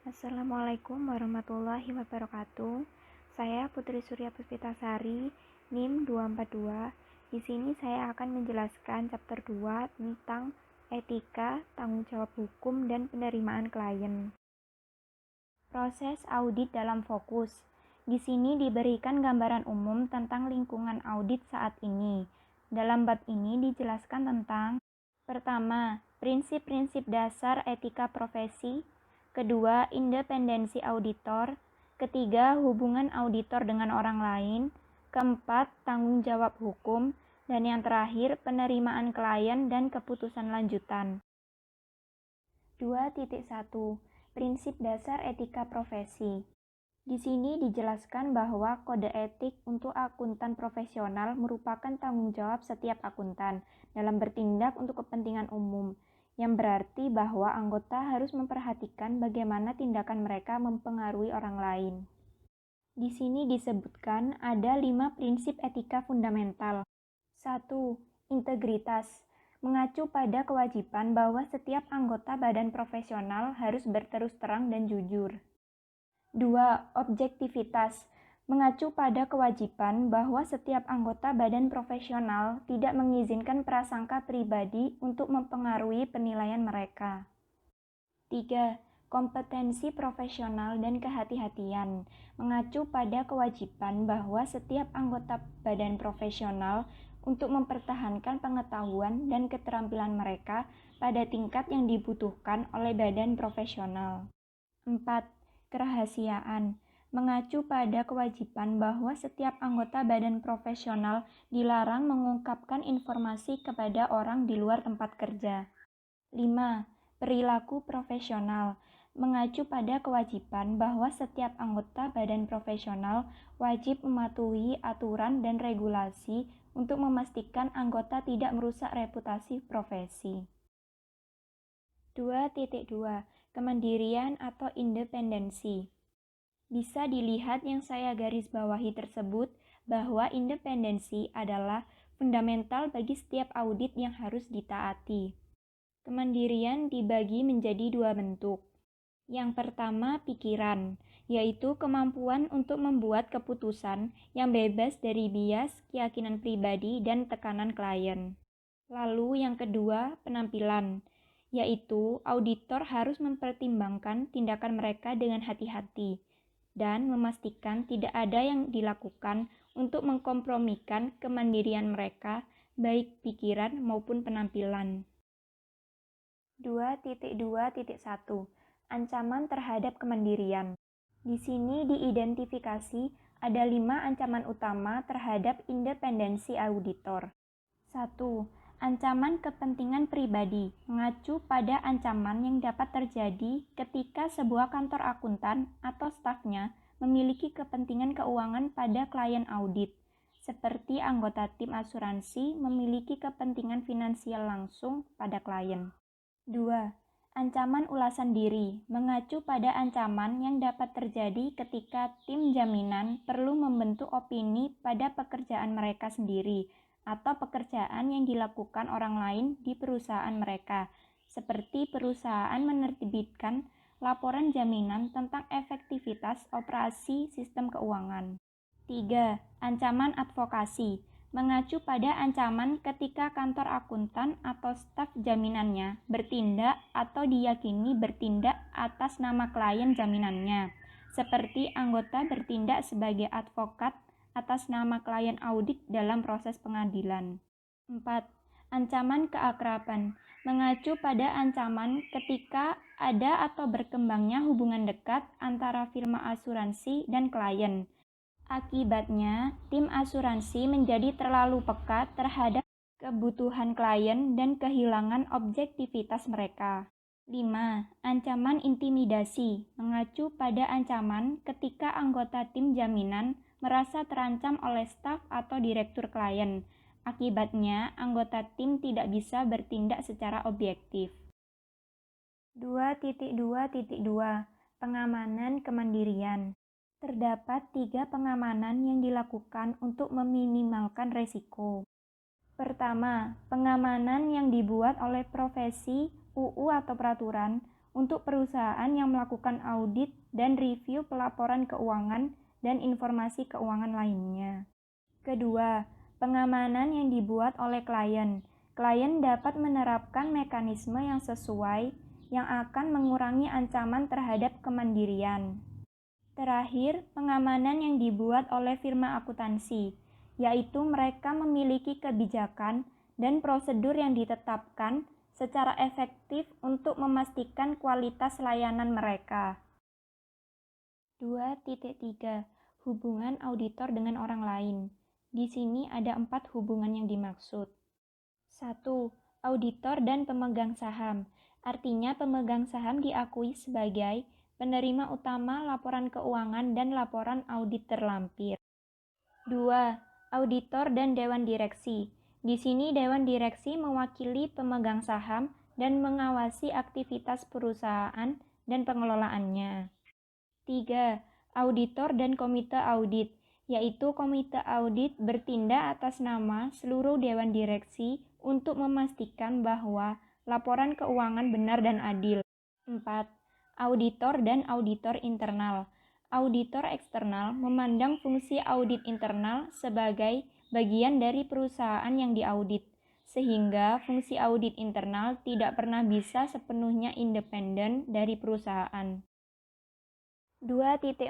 Assalamualaikum warahmatullahi wabarakatuh. Saya Putri Surya Puspitasari, NIM 242. Di sini saya akan menjelaskan chapter 2 tentang etika, tanggung jawab hukum, dan penerimaan klien. Proses audit dalam fokus. Di sini diberikan gambaran umum tentang lingkungan audit saat ini. Dalam bab ini dijelaskan tentang: pertama, prinsip-prinsip dasar etika profesi; kedua, independensi auditor; ketiga, hubungan auditor dengan orang lain; keempat, tanggung jawab hukum; dan yang terakhir, penerimaan klien dan keputusan lanjutan. 2.1 Prinsip dasar etika profesi. Di sini dijelaskan bahwa kode etik untuk akuntan profesional merupakan tanggung jawab setiap akuntan dalam bertindak untuk kepentingan umum, yang berarti bahwa anggota harus memperhatikan bagaimana tindakan mereka mempengaruhi orang lain. Di sini disebutkan ada 5 prinsip etika fundamental. 1. Integritas. Mengacu pada kewajiban bahwa setiap anggota badan profesional harus berterus terang dan jujur. 2. Objektivitas. Mengacu pada kewajiban bahwa setiap anggota badan profesional tidak mengizinkan prasangka pribadi untuk mempengaruhi penilaian mereka. 3. Kompetensi profesional dan kehati-hatian. Mengacu pada kewajiban bahwa setiap anggota badan profesional untuk mempertahankan pengetahuan dan keterampilan mereka pada tingkat yang dibutuhkan oleh badan profesional. 4. Kerahasiaan. Mengacu pada kewajiban bahwa setiap anggota badan profesional dilarang mengungkapkan informasi kepada orang di luar tempat kerja. 5. Perilaku profesional. Mengacu pada kewajiban bahwa setiap anggota badan profesional wajib mematuhi aturan dan regulasi untuk memastikan anggota tidak merusak reputasi profesi. 2.2 Kemandirian atau independensi. Bisa dilihat yang saya garis bawahi tersebut bahwa independensi adalah fundamental bagi setiap audit yang harus ditaati. Kemandirian dibagi menjadi 2 bentuk. Yang pertama, pikiran, yaitu kemampuan untuk membuat keputusan yang bebas dari bias, keyakinan pribadi, dan tekanan klien. Lalu yang kedua, penampilan, yaitu auditor harus mempertimbangkan tindakan mereka dengan hati-hati dan memastikan tidak ada yang dilakukan untuk mengkompromikan kemandirian mereka, baik pikiran maupun penampilan. 2.2.1 Ancaman terhadap kemandirian. Di sini diidentifikasi ada 5 ancaman utama terhadap independensi auditor. 1. Ancaman kepentingan pribadi, mengacu pada ancaman yang dapat terjadi ketika sebuah kantor akuntan atau stafnya memiliki kepentingan keuangan pada klien audit, seperti anggota tim asuransi memiliki kepentingan finansial langsung pada klien. 2. Ancaman ulasan diri, mengacu pada ancaman yang dapat terjadi ketika tim jaminan perlu membentuk opini pada pekerjaan mereka sendiri atau pekerjaan yang dilakukan orang lain di perusahaan mereka, seperti perusahaan menerbitkan laporan jaminan tentang efektivitas operasi sistem keuangan. 3. Ancaman advokasi, mengacu pada ancaman ketika kantor akuntan atau staf jaminannya bertindak atau diyakini bertindak atas nama klien jaminannya, seperti anggota bertindak sebagai advokat atas nama klien audit dalam proses pengadilan. 4. Ancaman keakraban, mengacu pada ancaman ketika ada atau berkembangnya hubungan dekat antara firma asuransi dan klien. Akibatnya, tim asuransi menjadi terlalu peka terhadap kebutuhan klien dan kehilangan objektivitas mereka. 5. Ancaman intimidasi, mengacu pada ancaman ketika anggota tim jaminan merasa terancam oleh staf atau direktur klien. Akibatnya, anggota tim tidak bisa bertindak secara objektif. 2.2.2 Pengamanan kemandirian. Terdapat 3 pengamanan yang dilakukan untuk meminimalkan resiko. Pertama, pengamanan yang dibuat oleh profesi, UU atau peraturan untuk perusahaan yang melakukan audit dan review pelaporan keuangan dan informasi keuangan lainnya. Kedua, pengamanan yang dibuat oleh klien. Klien dapat menerapkan mekanisme yang sesuai yang akan mengurangi ancaman terhadap kemandirian. Terakhir, pengamanan yang dibuat oleh firma akuntansi, yaitu mereka memiliki kebijakan dan prosedur yang ditetapkan secara efektif untuk memastikan kualitas layanan mereka. 2.3 Hubungan auditor dengan orang lain. Di sini ada 4 hubungan yang dimaksud. 1. Auditor dan pemegang saham. Artinya pemegang saham diakui sebagai penerima utama laporan keuangan dan laporan audit terlampir. 2. Auditor dan dewan direksi. Di sini dewan direksi mewakili pemegang saham dan mengawasi aktivitas perusahaan dan pengelolaannya. 3. Auditor dan komite audit, yaitu komite audit bertindak atas nama seluruh dewan direksi untuk memastikan bahwa laporan keuangan benar dan adil. 4. Auditor dan auditor internal. Auditor eksternal memandang fungsi audit internal sebagai bagian dari perusahaan yang diaudit, sehingga fungsi audit internal tidak pernah bisa sepenuhnya independen dari perusahaan. 2.4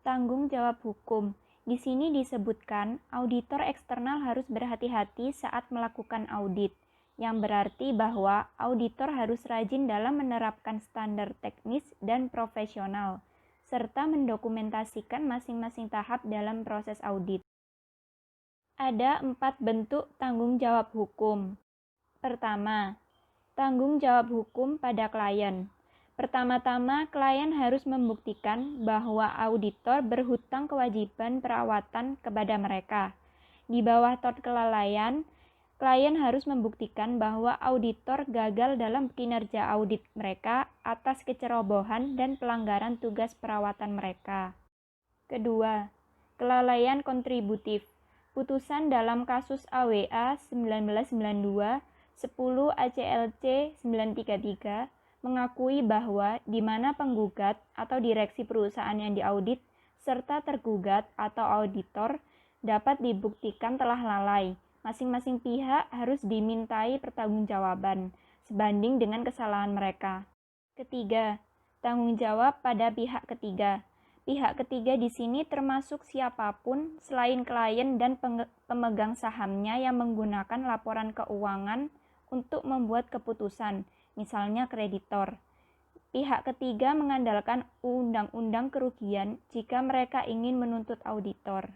Tanggung jawab hukum. Di sini disebutkan auditor eksternal harus berhati-hati saat melakukan audit, yang berarti bahwa auditor harus rajin dalam menerapkan standar teknis dan profesional, serta mendokumentasikan masing-masing tahap dalam proses audit. Ada 4 bentuk tanggung jawab hukum. Pertama, tanggung jawab hukum pada klien. Pertama-tama, klien harus membuktikan bahwa auditor berhutang kewajiban perawatan kepada mereka. Di bawah tort kelalaian, klien harus membuktikan bahwa auditor gagal dalam kinerja audit mereka atas kecerobohan dan pelanggaran tugas perawatan mereka. Kedua, kelalaian kontributif. Putusan dalam kasus AWA 1992 10 ACLC 933 mengakui bahwa di mana penggugat atau direksi perusahaan yang diaudit serta tergugat atau auditor dapat dibuktikan telah lalai, masing-masing pihak harus dimintai pertanggungjawaban sebanding dengan kesalahan mereka. Ketiga, tanggung jawab pada pihak ketiga. Pihak ketiga di sini termasuk siapapun selain klien dan pemegang sahamnya yang menggunakan laporan keuangan untuk membuat keputusan, misalnya kreditor. Pihak ketiga mengandalkan undang-undang kerugian jika mereka ingin menuntut auditor.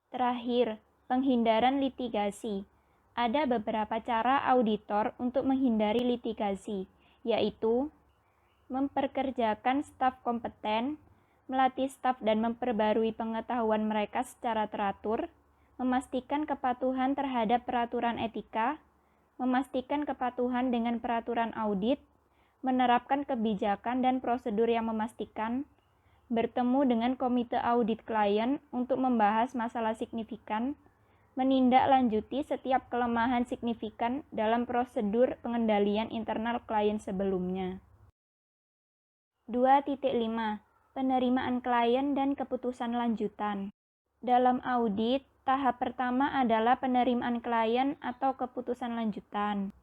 Terakhir, penghindaran litigasi. Ada beberapa cara auditor untuk menghindari litigasi, yaitu memperkerjakan staf kompeten, melatih staf dan memperbarui pengetahuan mereka secara teratur, memastikan kepatuhan terhadap peraturan etika, memastikan kepatuhan dengan peraturan audit, menerapkan kebijakan dan prosedur yang memastikan, bertemu dengan komite audit klien untuk membahas masalah signifikan, menindaklanjuti setiap kelemahan signifikan dalam prosedur pengendalian internal klien sebelumnya. 2.5 Penerimaan klien dan keputusan lanjutan. Dalam audit, tahap pertama adalah penerimaan klien atau keputusan lanjutan.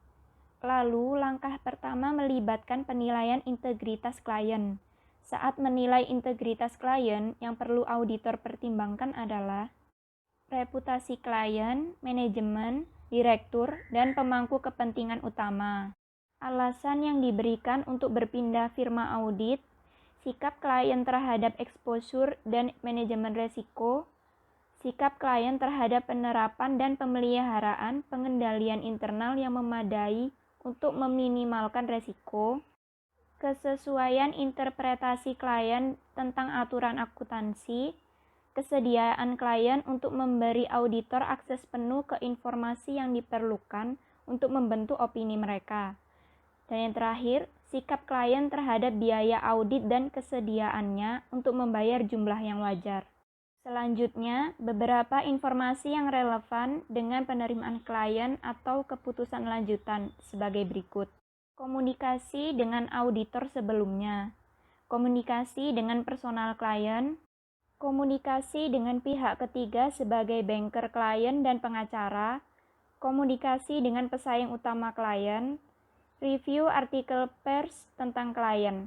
Lalu, langkah pertama melibatkan penilaian integritas klien. Saat menilai integritas klien, yang perlu auditor pertimbangkan adalah reputasi klien, manajemen, direktur, dan pemangku kepentingan utama. Alasan yang diberikan untuk berpindah firma audit, sikap klien terhadap exposure dan manajemen resiko, sikap klien terhadap penerapan dan pemeliharaan pengendalian internal yang memadai untuk meminimalkan resiko, kesesuaian interpretasi klien tentang aturan akuntansi, kesediaan klien untuk memberi auditor akses penuh ke informasi yang diperlukan untuk membentuk opini mereka. Dan yang terakhir, sikap klien terhadap biaya audit dan kesediaannya untuk membayar jumlah yang wajar. Selanjutnya, beberapa informasi yang relevan dengan penerimaan klien atau keputusan lanjutan sebagai berikut. komunikasi dengan auditor sebelumnya, komunikasi dengan personal klien, komunikasi dengan pihak ketiga sebagai banker klien dan pengacara, komunikasi dengan pesaing utama klien, review artikel pers tentang klien.